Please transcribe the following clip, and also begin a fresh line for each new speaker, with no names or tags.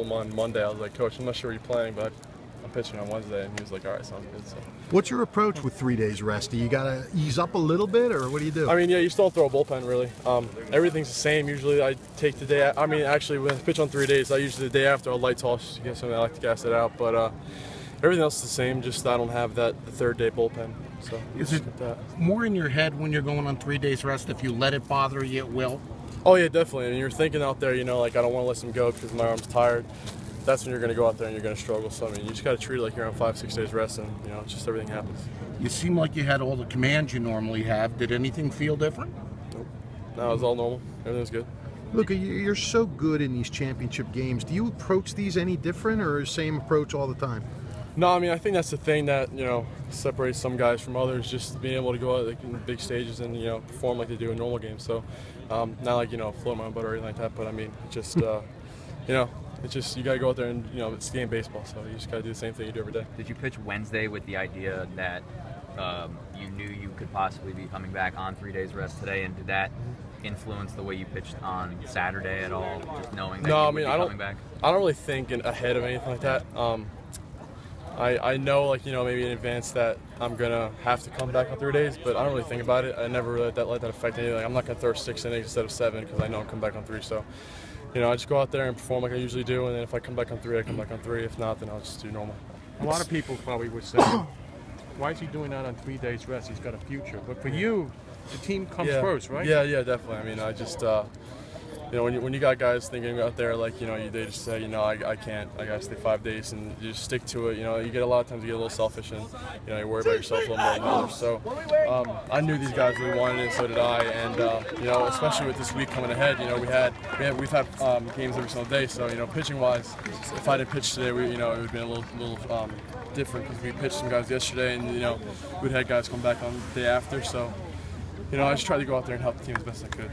him on Monday. I was like, Coach, I'm not sure you're playing, but I'm pitching on Wednesday, and he was like, all right, sounds good. So.
What's your approach with 3 days rest? Do you got to ease up a little bit, or what do you do?
I mean, yeah, you still don't throw a bullpen, really. Everything's the same. Usually I take the day, I mean, actually, when I pitch on 3 days, I usually the day after I'll light toss, get something I like to gas it out, but everything else is the same, just I don't have the third day bullpen. So
is it more in your head when you're going on 3 days rest? If you let it bother you, it will?
Oh, yeah, definitely. And you're thinking out there, like, I don't want to let him go because my arm's tired. That's when you're going to go out there and you're going to struggle. So, I mean, you just got to treat it like you're on 5-6 days rest, and, just everything happens.
You seem like you had all the commands you normally have. Did anything feel different?
Nope. No, it was all normal. Everything was good.
Luca, you're so good in these championship games. Do you approach these any different, or same approach all the time?
No, I mean, I think that's the thing that, separates some guys from others, just being able to go out in big stages and, perform like they do in normal games. So, not like, float my own boat or anything like that, but I mean, just, it's just you got to go out there and, it's game baseball, so you just got to do the same thing you do every day.
Did you pitch Wednesday with the idea that you knew you could possibly be coming back on 3 days rest today, and did that influence the way you pitched on Saturday at all, just knowing that you would be coming back?
I don't really think ahead of anything like that. I know, maybe in advance that I'm going to have to come back on 3 days, but I don't really think about it. I never really let that affect anything. I'm not going to throw 6 innings instead of 7 because I know I'm coming back on 3. So, I just go out there and perform like I usually do, and then if I come back on 3, I come back on 3. If not, then I'll just do normal.
A lot of people probably would say, why is he doing that on 3 days rest? He's got a future. But for you, the team comes first, right?
Yeah, definitely. I mean, I just, when you got guys thinking out there, they just say, I can't, I got to stay 5 days, and you just stick to it. You get a lot of times you get a little selfish, and, you worry about yourself a little more than others. So I knew these guys really wanted it, and so did I. And, especially with this week coming ahead, we've had games every single day. So, pitching-wise, if I didn't pitch today, it would have been a little different because we pitched some guys yesterday, and, we'd had guys come back on the day after. So, I just tried to go out there and help the team as best I could.